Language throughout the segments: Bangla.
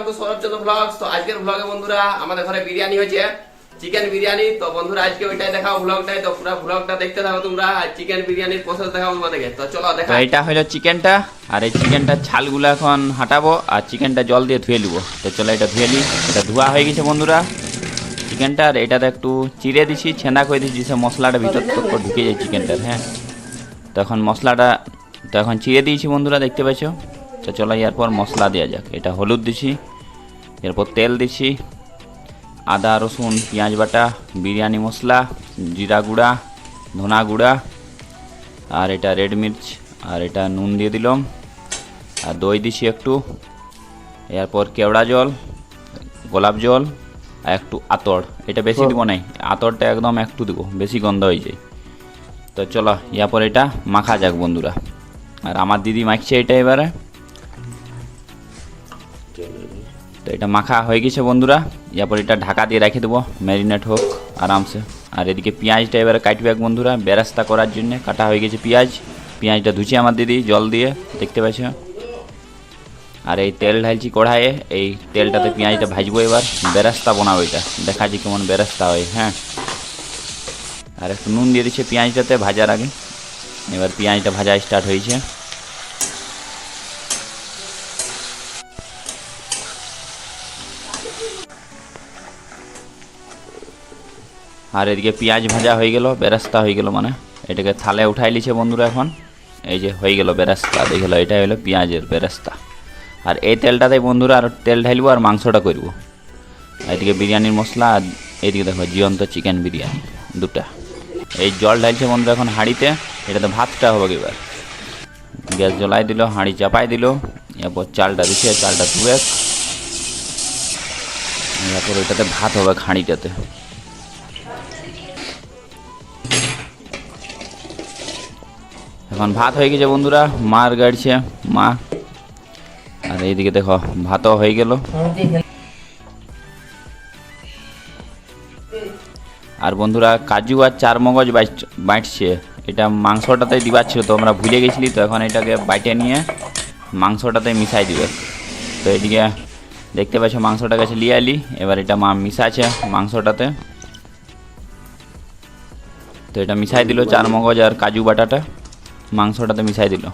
টু সৌরভ চন্দ্র ব্লগস। তো আজকের ব্লগে বন্ধুরা আমাদের ঘরে বিরিয়ানি হয়েছে, চিকেন বিরিয়ানি। তো বন্ধুরা আজকে ওইটাই দেখাবো ব্লগটাই। তো পুরো ব্লগটা দেখতে থাকো তোমরা। চিকেন বিরিয়ানির প্রসেস দেখাবো তোমাদেরকে। তো চলো দেখা। এটা হলো চিকেনটা, আর এই চিকেনটা ছালগুলো এখন হাঁটাবো আর চিকেনটা জল দিয়ে ধুয়ে নিবো। তো চলো এটা ধুয়ে নিই। এটা ধোয়া হয়ে গেছে বন্ধুরা চিকেনটা। আর এটাতে একটু চিড়ে দিছি, ছেঁদা করে দিচ্ছি, সে মশলাটা ভিতর তো ঢুকে যায় চিকেনটার। হ্যাঁ, তো এখন মশলাটা তো এখন চিড়ে দিয়েছি বন্ধুরা, দেখতে পাচ্ছ। তো চলো এরপর মশলা দেওয়া যাক। এটা হলুদ দিছি, এরপর তেল দিছি, আদা রসুন পেঁয়াজ বাটা, বিরিয়ানি মশলা, জিরা গুঁড়া, ধনা গুঁড়া, আর এটা রেড মির্চ, আর এটা নুন দিয়ে দিলাম, আর দই দিছি একটু, এরপর কেওড়া জল, গোলাপ জল, আর একটু আতর। এটা বেশি দিব নাই, আতরটা একদম একটু দিব, বেশি গন্ধ হয়ে যায়। তো চলো এরপর এটা মাখা যাক বন্ধুরা। আর আমার দিদি মাখছে এটা এবারে। তো এটা মাখা হয়ে গেছে বন্ধুরা। এরপর এটা ঢাকা দিয়ে রেখে দেবো, ম্যারিনেট হোক আরামসে। আর এদিকে পেঁয়াজটা এবারে কাটবে বন্ধুরা, বেরাস্তা করার জন্য কাটা হয়ে গেছে পেঁয়াজটা ধুচ্ছে আমার দিদি জল দিয়ে, দেখতে পাচ্ছ। আর এই তেল ঢালছি কড়াইয়ে, এই তেলটাতে পেঁয়াজটা ভাজবো, এবার বেরাস্তা বানাবো। এটা দেখাচ্ছি কেমন বেরাস্তা হয়। হ্যাঁ, আর একটু নুন দিয়ে দিচ্ছে পেঁয়াজটাতে ভাজার আগে। এবার পেঁয়াজটা ভাজা স্টার্ট হয়েছে। আর এদিকে পেঁয়াজ ভাজা হয়ে গেল, বেরাস্তা হয়ে গেল, মানে এটাকে থালে উঠাই লিছে বন্ধুরা। এখন এই যে হয়ে গেল বেরাস্তা, দেখে গেলো এটা হলো পেঁয়াজের বেরাস্তা। আর এই তেলটাতে বন্ধুরা আর তেল ঢালবো আর মাংসটা করবো। এদিকে বিরিয়ানির মশলা, আর এইদিকে দেখো জিয়ন্ত চিকেন বিরিয়ানি দুটা। এই জল ঢালছে বন্ধুরা এখন হাঁড়িতে, এটাতে ভাতটা হবে। এবার গ্যাস জ্বলাই দিল, হাঁড়ি চাপাই দিল, এরপর চালটা দিচ্ছে, চালটা ধুয়ে, এরপর ওইটাতে ভাত হবে হাঁড়িটাতে। এখন ভাত হয়ে গেছে বন্ধুরা, মার গাড়ছে মা। আর এইদিকে দেখো ভাতও হয়ে গেল। আর বন্ধুরা কাজু আর চারমগজ বাটছে, এটা মাংসটাতে দিবার ছিল, তো আমরা ভুলে গেছিলি। তো এখন এটাকে বাইটে নিয়ে মাংসটাতে মিশাই দিবে। তো এদিকে দেখতে পাচ্ছ মাংসটা কাছে নিয়ে এলি, এবার এটা মা মিশাচ্ছে মাংসটাতে। তো এটা মিশাই দিল চারমগজ আর কাজু বাটাটা মাংসটাতে মিশাই দিল।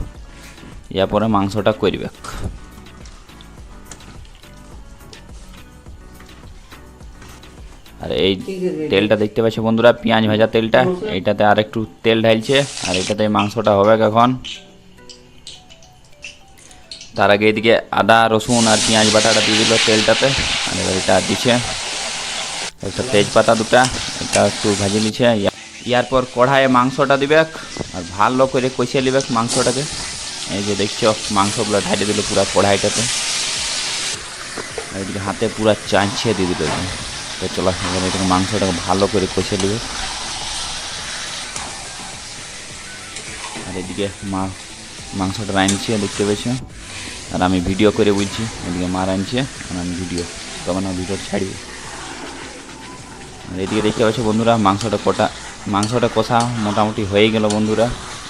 এরপরে মাংসটা করবে। আর এই তেলটা দেখতে পাচ্ছ বন্ধুরা, পেঁয়াজ ভাজা তেলটা, এইটাতে আর একটু তেল ঢালছে, আর এটাতে মাংসটা হবে এখন। তার আগে এদিকে আদা রসুন আর পেঁয়াজ বাটাটা দিয়ে দিল তেলটাতে। আর এবার এটা দিচ্ছে একটা তেজপাতা দুটা, এটা একটু ভাজে নিচ্ছে। ইয়ারপর কড়াইয়ে মাংসটা দিবে, আর ভালো করে কষিয়ে নিবে মাংসটাকে। এই যে দেখছো মাংসগুলো ঢাইলে দিল পুরো কড়াইটাতে, আর এদিকে হাতে পুরো চাঁচিয়ে দিয়ে দিল। তো চলো এবার এটাকে মাংসটাকে ভালো করে কষিয়ে নেবে। আর এদিকে মা মাংসটা রাঁধছে, দেখতে পেয়েছো। আর আমি ভিডিও করে বলছি, এদিকে মা রাঁধছে আর আমি ভিডিও, তখন আমি ভিডিও ছাড়িয়ে। আর এদিকে দেখতে পাচ্ছ বন্ধুরা মাংসটা কষা মোটামুটি হয়ে গেল বন্ধুরা।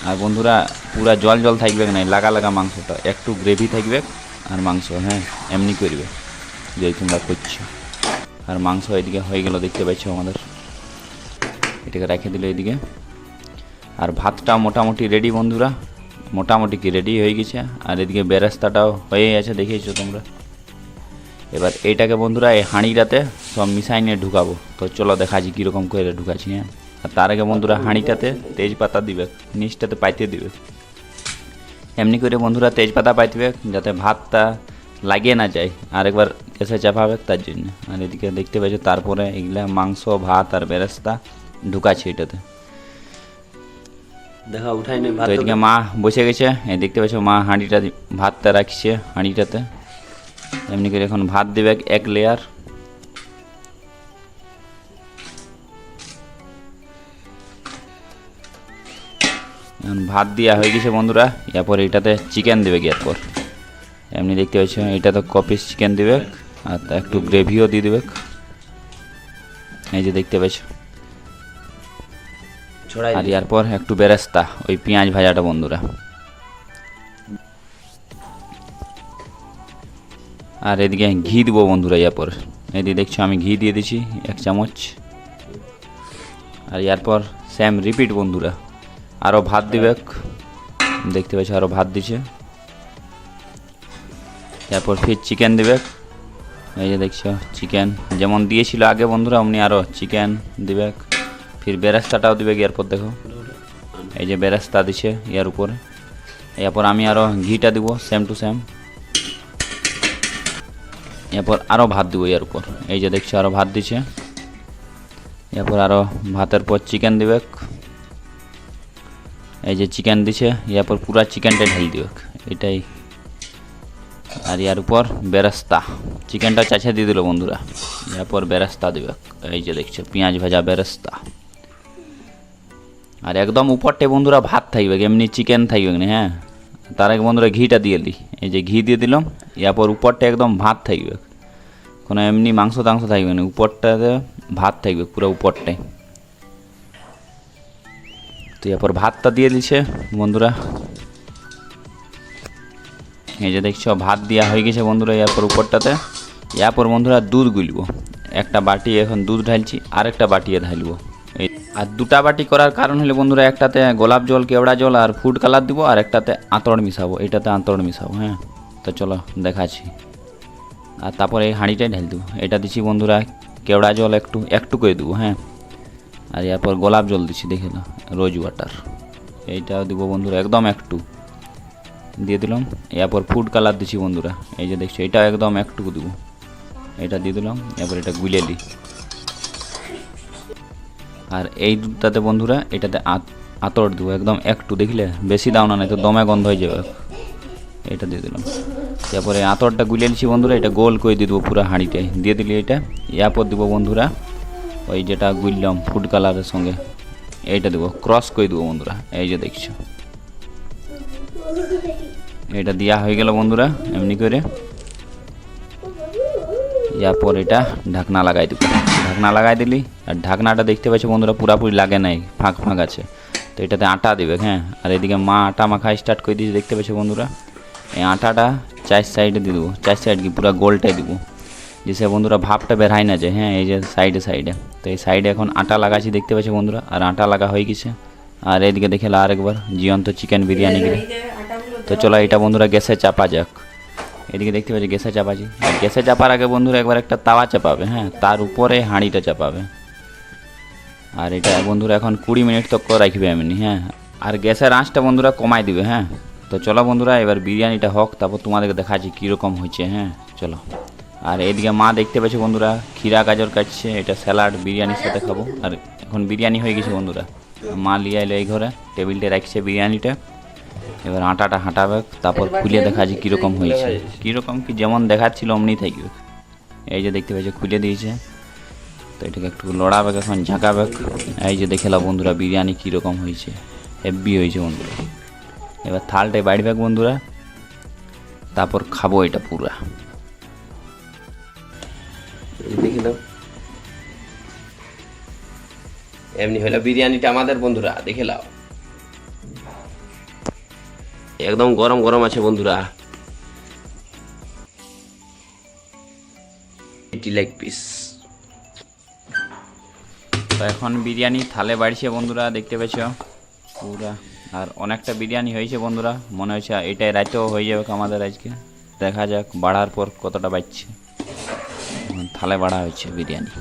আর বন্ধুরা পুরা জল জল থাকবে না, লাগা লাগা মাংসটা, একটু গ্রেভি থাকবে। আর মাংস হ্যাঁ এমনি করবে যে তোমরা করছো। আর মাংস এদিকে হয়ে গেল, দেখতে পাচ্ছ আমাদের। এটাকে রেখে দিল এদিকে। আর ভাতটা মোটামুটি রেডি বন্ধুরা, মোটামুটি কি রেডি হয়ে গেছে। আর এদিকে বেরেস্তাটাও হয়ে গেছে, দেখেছো তোমরা। এবার এইটাকে বন্ধুরা এই হাঁড়িটাতে সব মিশাই নিয়ে ঢুকাবো। তো চলো দেখাচ্ছি কীরকম করে ঢুকাচ্ছি। হ্যাঁ, আর তার আগে বন্ধুরা হাঁড়িটাতে তেজপাতা দিবে, নিচটাতে পাইতে দিবে। এমনি করে বন্ধুরা তেজপাতা পাইতে, যাতে ভাতটা লাগিয়ে না যায়, আর একবার গ্যাসে চাপাবে তার জন্য। আর এদিকে দেখতে পাচ্ছ তারপরে এগুলা মাংস ভাত আর বেরেস্তা ঢুকাচ্ছে এটাতে। দেখা উঠাই নেই ভাত। তো এদিকে মা বসে গেছে, এই দেখতে পাচ্ছ মা হাঁড়িটা ভাতটা রাখছে হাঁড়িটাতে। এমনি করে এখন ভাত দেবে এক লেয়ার। এখন ভাত দেওয়া হয়ে গেছে বন্ধুরা। এরপর এটাতে চিকেন দেবে। এরপর এমনি দেখতে পাচ্ছ এটা তো কপিস চিকেন দিবে, আর একটু গ্রেভিও দিয়ে দেবে। এই যে দেখতে পাচ্ছ। আর এরপর একটু বেরেস্তা, ওই পেঁয়াজ ভাজাটা বন্ধুরা। আর এদিকে ঘি দেবো বন্ধুরা এরপর। এদিকে দেখছো আমি ঘি দিয়ে দিচ্ছি 1 চামচ। আর এরপর সেম রিপিট বন্ধুরা, আরও ভাত দিবে, দেখতে পাচ্ছ আরও ভাত দিছে। এরপর ফির চিকেন দিবে, এই যে দেখছো চিকেন যেমন দিয়েছিল আগে বন্ধুরা অমনি আরও চিকেন দিবে। ফির বেরেস্তাটাও দিবে, এরপর দেখো এই যে বেরেস্তা দিছে এর উপরে। এরপর আমি আরও ঘিটা দিব সেম টু সেম। এরপর আরও ভাত দিব এর উপর, এই যে দেখছো আরও ভাত দিছে। এরপর আরও ভাতের পর চিকেন দিবে, এই যে চিকেন দিছে। এরপর পুরা চিকেনটা ঢেলে দিবে এটাই। আর ইয়ার উপর বেরেস্তা, চিকেনটা চাচা দিয়ে দিল বন্ধুরা। এরপর বেরেস্তা দিবে, এই যে দেখছো পেঁয়াজ ভাজা বেরেস্তা। আর একদম উপরটাই বন্ধুরা ভাত থাকবে, এমনি চিকেন থাকবে না। হ্যাঁ, তার আগে বন্ধুরা ঘিটা দিয়ে দিই, এই যে ঘি দিয়ে দিলাম। এরপর উপরটা একদম ভাত থাকবে, কোনো এমনি মাংস টাংস থাকবে না, উপরটাতে ভাত থাকবে পুরো উপরটাই। তো এরপর ভাতটা দিয়ে দিচ্ছে বন্ধুরা, এই যে দেখছো ভাত দেওয়া হয়ে গেছে বন্ধুরা। এরপর উপরটাতে এরপর বন্ধুরা দুধ গুলবো, একটা বাটি এখন দুধ ঢালছি, আরেকটা বাটিয়ে ঢালবো। এই আর দুটা বাটি করার কারণ হলে বন্ধুরা একটাতে গোলাপ জল কেওড়া জল আর ফুড কালার দিব, আর একটাতে আঁতড় মিশাবো, এটাতে আঁতড় মিশাবো। হ্যাঁ, তো চলো দেখাচ্ছি। আর তারপর এই হাঁড়িটাই ঢাল দেবো, এটা দিচ্ছি বন্ধুরা কেওড়া জল একটু করে দেবো। হ্যাঁ, আর এরপর গোলাপ জল দিচ্ছি, দেখে না রোজ ওয়াটার, এইটাও দিব বন্ধুরা একদম একটু দিয়ে দিলাম। এরপর ফুড কালার দিচ্ছি বন্ধুরা, এই যে দেখছো এটাও একদম একটু দেবো, এটা দিয়ে দিলাম। এরপর এটা গুলে দিই। আর এই দুধটাতে বন্ধুরা এটাতে আতর দেবো একদম একটু, দেখলে বেশি দাও না, তো দমে গন্ধ হয়ে যাবে। এটা দিয়ে দিলাম। তারপরে আতরটা গুলে নিচ্ছি বন্ধুরা, এটা গোল করে দিয়ে দেবো পুরো হাঁড়িটায় দিয়ে দিলি এটা। এরপর দেবো বন্ধুরা ওই যেটা গুললাম ফুড কালারের সঙ্গে, এইটা দেবো ক্রস করে দেবো বন্ধুরা, এই যে দেখছো এটা দেওয়া হয়ে গেল বন্ধুরা এমনি করে। এরপর এটা ঢাকনা লাগাই দেবো, ঢাকনা লাগাই দিলি। আর ঢাকনাটা দেখতে পাচ্ছি বন্ধুরা পুরাপুরি লাগে নাই, ফাঁক ফাঁক আছে, তো এটাতে আটা দেবে। হ্যাঁ, আর এদিকে মা আটা মাখা স্টার্ট করে দিয়েছে, দেখতে পাচ্ছি বন্ধুরা। এই আটাটা 4 সাইডে দিয়ে দেবো, 4 সাইড কি পুরো গোলটাই দেবো, যেসে বন্ধুরা ভাবটা বের হয় না যায়। হ্যাঁ, এই যে সাইডে সাইডে, তো এই সাইডে এখন আটা লাগাচ্ছি দেখতে পাচ্ছি বন্ধুরা। আর আটা লাগা হয়ে গেছে। আর এদিকে দেখে আরেকবার জিয়ন্ত চিকেন বিরিয়ানি গেলে। তো চলো এটা বন্ধুরা গ্যাসে চাপা যাক। এদিকে দেখতে পাচ্ছি গ্যাসে চাপাচ্ছি। আর গ্যাসে চাপার আগে বন্ধুরা একবার একটা তাওয়া চাপাবে। হ্যাঁ, তার উপরে হাঁড়িটা চাপাবে। আর এটা বন্ধুরা এখন 20 মিনিট তক রাখবে এমনি। হ্যাঁ, আর গ্যাসের আঁচটা বন্ধুরা কমাই দিবে। হ্যাঁ, তো চলো বন্ধুরা এবার বিরিয়ানিটা হোক, তারপর তোমাদেরকে দেখাচ্ছি কীরকম হয়েছে। হ্যাঁ, চলো। আর এদিকে মা দেখতে পাচ্ছি বন্ধুরা ক্ষীরা গাজর কাটছে, এটা স্যালাড বিরিয়ানির সাথে খাবো। আর এখন বিরিয়ানি হয়ে গেছে বন্ধুরা, মা লিয়ে এলো এই ঘরে, টেবিলটা রাখছে বিরিয়ানিটা। এবার আটাটা হাঁটাবে, তারপর খুলে দেখাচ্ছি কীরকম হয়েছে, কীরকম কি যেমন দেখাচ্ছিল অমনি থাকবে। এই যে দেখতে পাচ্ছি খুলে দিয়েছে, তো এটাকে একটু লড়াবে, এখন ঝাঁকাবে। এই যে দেখে নাও বন্ধুরা বিরিয়ানি কীরকম হয়েছে, হেভি হয়েছে বন্ধুরা। এবার থালটাই বাড়বে বন্ধুরা, তারপর খাবো এটা পুরা। দেখে নাও এমনি হলো বিরিয়ানিটা আমাদের বন্ধুরা, দেখে নাও একদম গরম গরম আছে বন্ধুরা। 80 লেগ পিস। তো এখন বিরিয়ানি থালে বাড়ছে বন্ধুরা, দেখতে পেয়েছ পুরা। আর অনেকটা বিরিয়ানি হয়েছে বন্ধুরা, মনে হচ্ছে এটাই রাতেও হয়ে যাবে আমাদের আজকে। দেখা যাক বাড়ার পর কতটা বাড়ছে। থালে বাড়া হয়েছে বিরিয়ানি।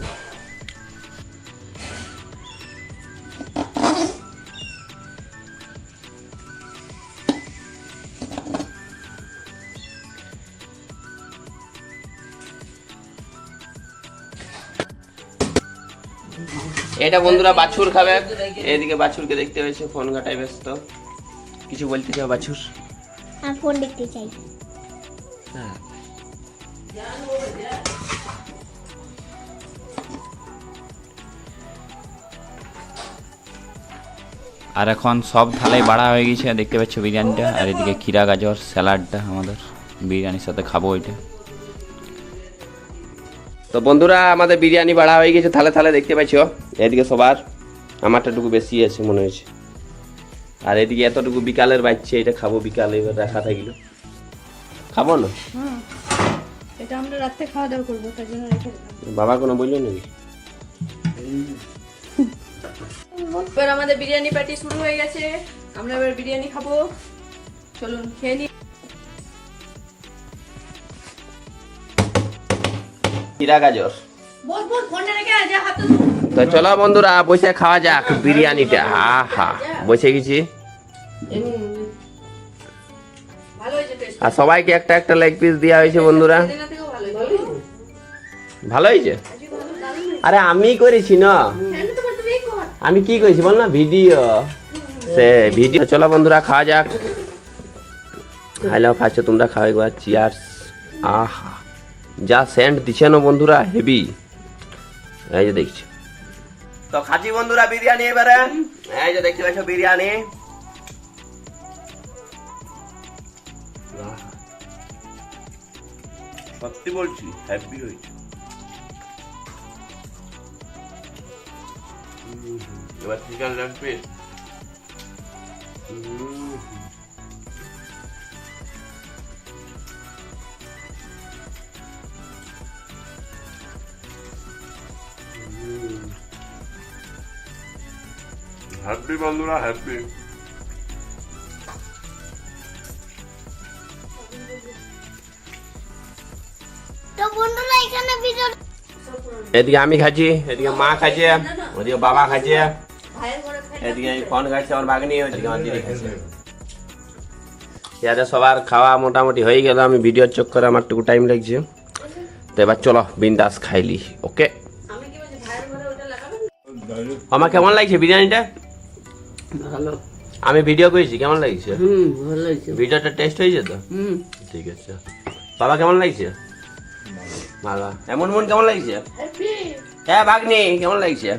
এটা বন্ধুরা বাছুর খাবে। এদিকে বাছুরকে দেখতে পেয়েছে, ফোন ঘাটায় ব্যস্ত। কিছু বলতে চাও বাছুর? আমি ফোন দেখতে চাই। হ্যাঁ, আর এখন সব থালাই বাড়া হয়ে গেছে, দেখতে পাচ্ছ বিরিয়ানিটা। আর এদিকে ক্ষীরা গাজর স্যালাডটা আমাদের বিরিয়ানির সাথে খাবো এটা। তো বন্ধুরা আমাদের বিরিয়ানি বাড়া হয়ে গেছে থালে থালে, দেখতে পাচ্ছ। এদিকে সবার, আমারটাটুকু বেশি আছে মনে হয়েছে। আর এদিকে এতটুকু বিকালের বাচ্চা, এটা খাবো বিকালে, এবার রাখা থাকলো খাবো না। এটা আমরা রাতে খাওয়া দাওয়া করবো, তার জন্য রেখে দিলাম। বাবা কোনো বললো নাকি? এবার আমাদের বিরিয়ানি পার্টি শুরু হয়ে গেছে, আমরা এবার বিরিয়ানি খাবো। চলুন খেয়ে নিই। জিরা গাজর। বল বল ফোনটা রেখে আয়, যা হাতে তো চলো বন্ধুরা বসে খাওয়া যাক বিরিয়ানিটা। আহা বসে গেছি। ভালো হয়েছে টেস্ট। আর সবাইকে একটা একটা লেগ পিস দেওয়া হয়েছে বন্ধুরা। সেদিনা থেকেও ভালো হয়েছে। ভালো হয়েছে? আরে আমি করেছি না, আমি কি করেছি বল না, ভিডিও। সে ভিডিও। চলো বন্ধুরা খাওয়া যাক। খাইলাও খাচ্ছ তোমরা, খাও একবার। চিয়ার্স। আহা যা সেন্ট দিছে না বন্ধুরা, হেভি। এই যে দেখছি তো খাচ্ছি বন্ধুরা বিরিয়ানি এবারে। এই যে দেখতে পাচ্ছ বিরিয়ানি। সত্যি বলছি হ্যাপি হয়েছে। এবার চিকেন লেগ পিস। হ্যাপি বন্ধুরা হ্যাপি। তো বন্ধুরা এখানে ভিডিও এদিকে আমি খাচ্ছি, এদিকে মা খাচ্ছে, ওদিকে বাবা খাচ্ছে, ভাইয়ের ঘরে খাই। এদিকে ফোন খাচ্ছে আমার ভাগ্নি, ওদিকে আমার দিদি খাচ্ছে। ইয়াদের সবার খাওয়া মোটামুটি হয়ে গেল। আমি ভিডিওর চক্করে আমার টুকু টাইম লাগছে। তো এবার চলো বিন্দাস খাইলি। ওকে আমি কি বলছি, ভাইয়ের ঘরে ওটা লাগাবেন? আমার কেমন লাগছে বিরিয়ানিটা? ভালো। আমি ভিডিও করেছি, কেমন লাগছে? ভালো হয়েছে। ভিডিওটা টেস্ট হয়েছে তো? ঠিক আছে। বাবা কেমন লাগছে? ভালো। এমন মন কেমন লাগছে? হ্যাঁ ভাগ্নি কেমন লাগছে?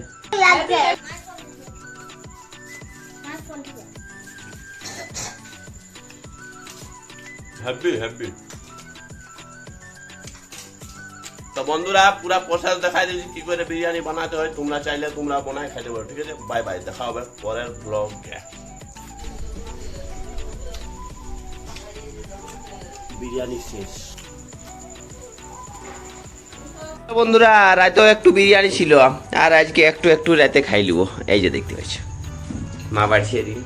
লাগছে হ্যাপি হ্যাপি। তো বন্ধুরা পুরা প্রসেস দেখাই দিয়েছি কি করে বিরিয়ানি বানাতে হয়। তোমরা চাইলে তোমরা বানায় খাইতে পারো। ঠিক আছে, বাই বাই, দেখা হবে পরের ব্লগে। বিরিয়ানি শেষ বন্ধুরা। রাতেও একটু বিরিয়ানি ছিল, আর আজকে একটু একটু রাতে খাই লিব। এই যে দেখতে পাচ্ছ মা বাড়িয়ে দিন।